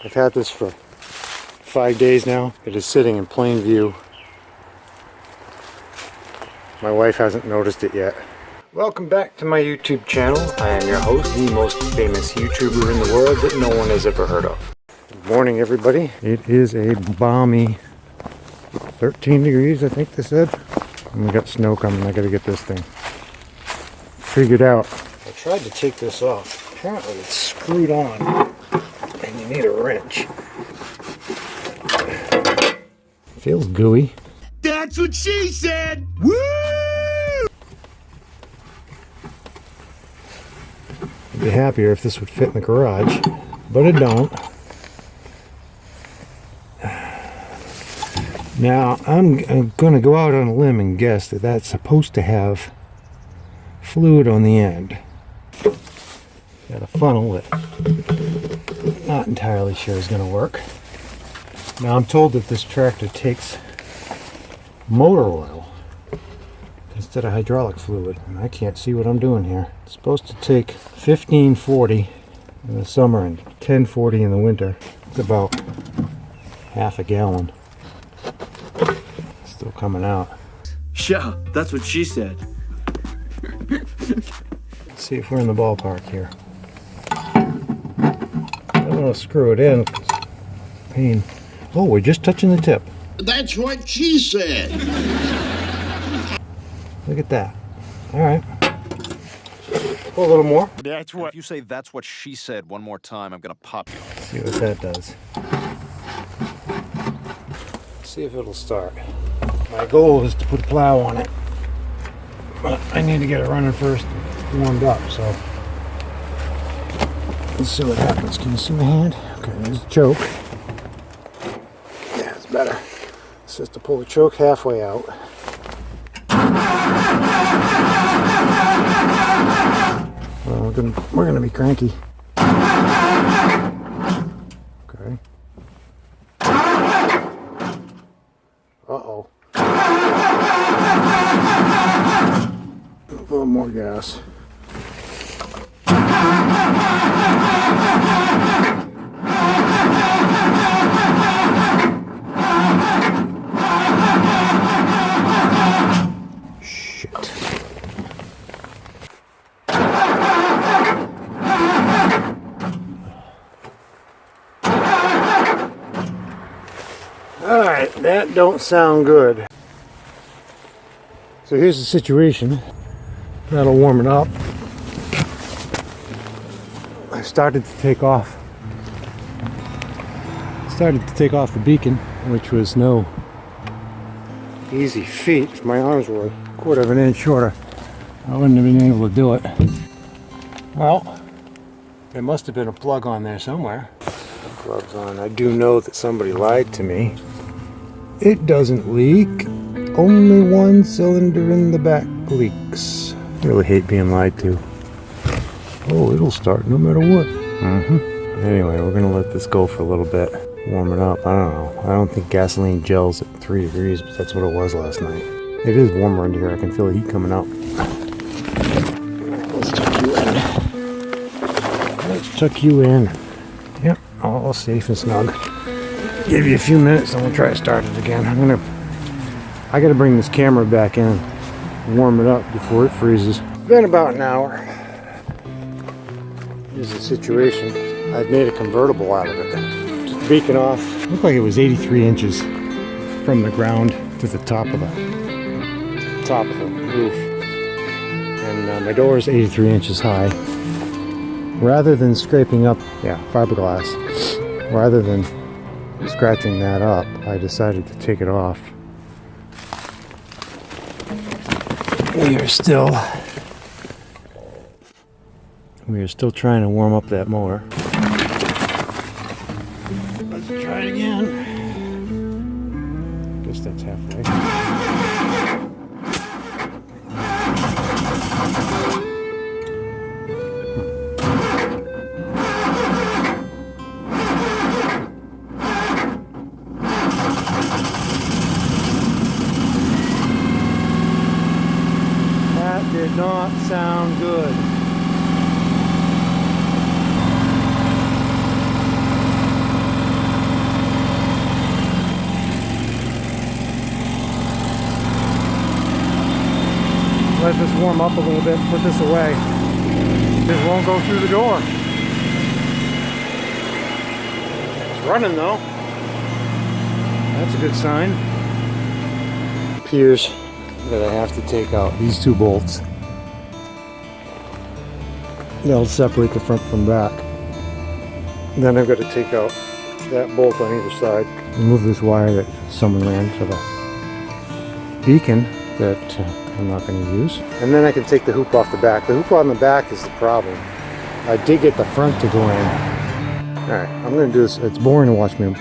I've had this for 5 days now. It is sitting in plain view. My wife hasn't noticed it yet. Welcome back to my YouTube channel. I am your host, the most famous YouTuber in the world that no one has ever heard of. Good morning, everybody. It is a balmy 13 degrees, I think they said. And we got snow coming. I gotta get this thing figured out. I tried to take this off. Apparently it's screwed on and you need a wrench. Feels gooey. That's what she said! Woo! I'd be happier if this would fit in the garage, but it don't. Now, I'm going to go out on a limb and guess that that's supposed to have fluid on the end. Got a funnel that I'm not entirely sure is going to work. Now, I'm told that this tractor takes motor oil instead of hydraulic fluid, and I can't see what I'm doing here. It's supposed to take 1540 in the summer and 1040 in the winter. It's about half a gallon. Still coming out. Yeah, that's what she said. Let's see if we're in the ballpark here. I don't want to screw it in. Pain. Oh, we're just touching the tip. That's what she said. Look at that. All right. Pull a little more. That's what. If you say "that's what she said" one more time, I'm gonna pop you. Let's see what that does. Let's see if it'll start. My goal is to put a plow on it, but I need to get it running first, and warmed up. So let's see what happens. Can you see my hand? Okay, there's the choke. Yeah, it's better. It's just to pull the choke halfway out. Well, we're gonna be cranky. Okay. Uh-oh. A little more gas. Shit. Alright, that don't sound good. So here's the situation. That'll warm it up. I started to take off the beacon, which was no easy feat. If my arms were a quarter of an inch shorter, I wouldn't have been able to do it. Well, there must have been a plug on there somewhere. Plug's on. I do know that somebody lied to me. It doesn't leak. Only one cylinder in the back leaks. I really hate being lied to. Oh, it'll start no matter what. Anyway, we're gonna let this go for a little bit. Warm it up. I don't know. I don't think gasoline gels at 3 degrees, but that's what it was last night. It is warmer under here. I can feel the heat coming out. Let's tuck you in. Let's tuck you in. Yep, all safe and snug. Give you a few minutes and we'll try to start it again. I gotta bring this camera back in and warm it up before it freezes. It's been about an hour. Here's the situation. I've made a convertible out of it. Just beacon off. Looked like it was 83 inches from the ground to the top of the roof. And my door is 83 inches high. Rather than scraping up, fiberglass, rather than scratching that up, I decided to take it off. We are still trying to warm up that motor. Let's try it again. Guess that's halfway. That did not sound good. let this warm up a little bit, put this away. This won't go through the door. It's running though. That's a good sign. Appears that I have to take out these two bolts. They'll separate the front from back. Then I've got to take out that bolt on either side. Remove this wire that someone ran for the beacon that I'm not going to use. And then I can take the hoop off the back. The hoop on the back is the problem. I did get the front to go in. Alright, I'm going to do this. It's boring to watch me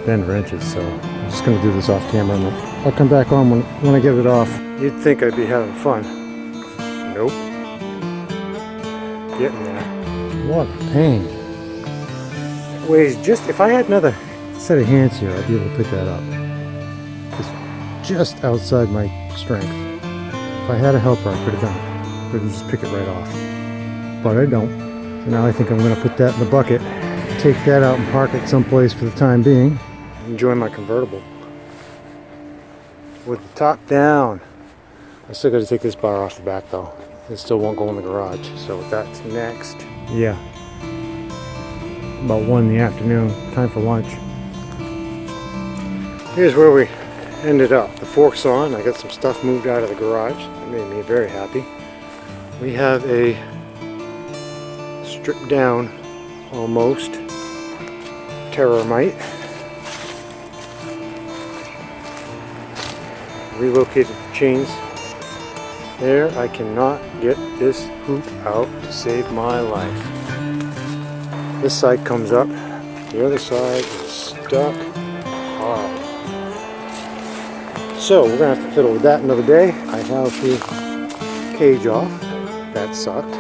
bend wrenches, so I'm just going to do this off camera and I'll come back on when I get it off. You'd think I'd be having fun. Nope. Getting there. What a pain. It weighs just, if I had another set of hands here, I'd be able to pick that up. It's just outside my strength. If I had a helper, I could have done it. I could just pick it right off. But I don't. So now I think I'm going to put that in the bucket, take that out and park it someplace for the time being. Enjoy my convertible. With the top down. I still got to take this bar off the back though. It still won't go in the garage. So that's next. Yeah. About 1 in the afternoon. Time for lunch. Here's where we ended up. The fork's on. I got some stuff moved out of the garage. That made me very happy. We have a stripped down almost Terrormite. Relocated the chains there. I cannot get this hoop out to save my life. This side comes up, the other side is stuck hard. So we're gonna have to fiddle with that another day. I have the cage off. That sucked.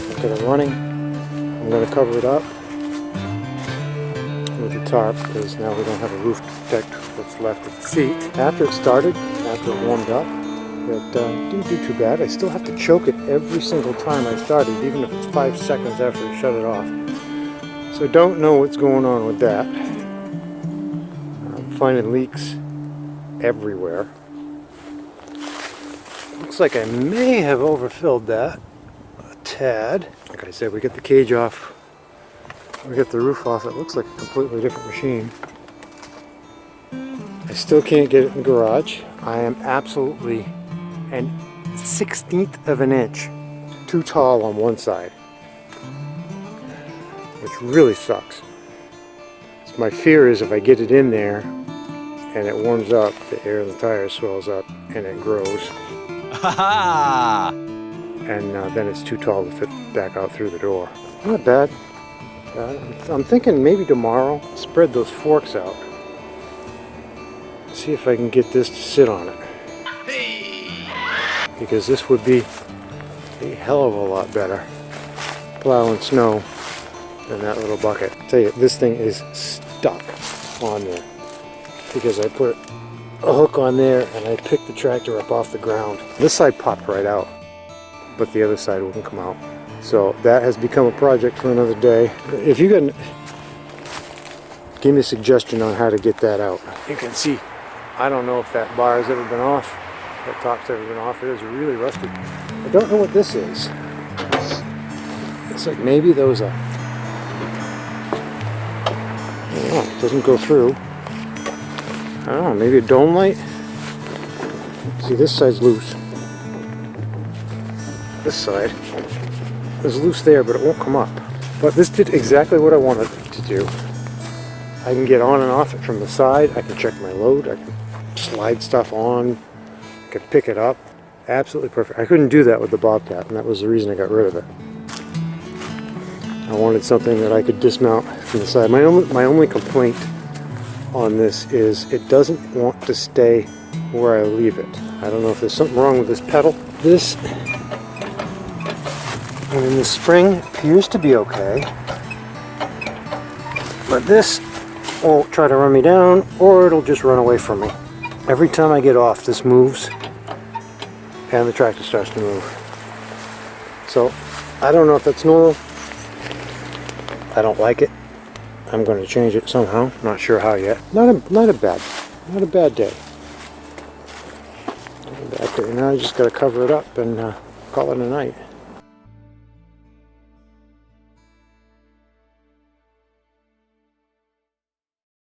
I've got it running. I'm gonna cover it up with the tarp because now we don't have a roof to protect what's left of the seat. After it started, after it warmed up, it didn't do too bad. I still have to choke it every single time I started, even if it's 5 seconds after I shut it off. So I don't know what's going on with that. I'm finding leaks everywhere. Looks like I may have overfilled that a tad. Like I said, we get the cage off. We get the roof off. It looks like a completely different machine. I still can't get it in the garage. I am absolutely an 1/16 of an inch too tall on one side, which really sucks. So my fear is if I get it in there and it warms up, the air in the tires swells up and it grows. And then it's too tall to fit back out through the door. Not bad. I'm thinking maybe tomorrow, spread those forks out. See if I can get this to sit on it. Because this would be a hell of a lot better plowing snow than that little bucket. I tell you, this thing is stuck on there because I put a hook on there and I picked the tractor up off the ground. This side popped right out, but the other side wouldn't come out. So that has become a project for another day. If you can give me a suggestion on how to get that out. You can see, I don't know if that bar has ever been off. That top's ever been off. It is really rusty. I don't know what this is. It's like maybe there was a... I don't know, it doesn't go through. I don't know, maybe a dome light? See, this side's loose. This side is loose there, but it won't come up. But this did exactly what I wanted it to do. I can get on and off it from the side. I can check my load. I can slide stuff on. I can pick it up. Absolutely perfect. I couldn't do that with the Bobcat, and that was the reason I got rid of it. I wanted something that I could dismount from the side. My only complaint on this is it doesn't want to stay where I leave it. I don't know if there's something wrong with this pedal. This, and in the spring, appears to be okay. But this won't try to run me down, or it'll just run away from me. Every time I get off, this moves, and the tractor starts to move. So, I don't know if that's normal. I don't like it. I'm going to change it somehow. Not sure how yet. Not a bad day. Back there. Now you just got to cover it up and call it a night.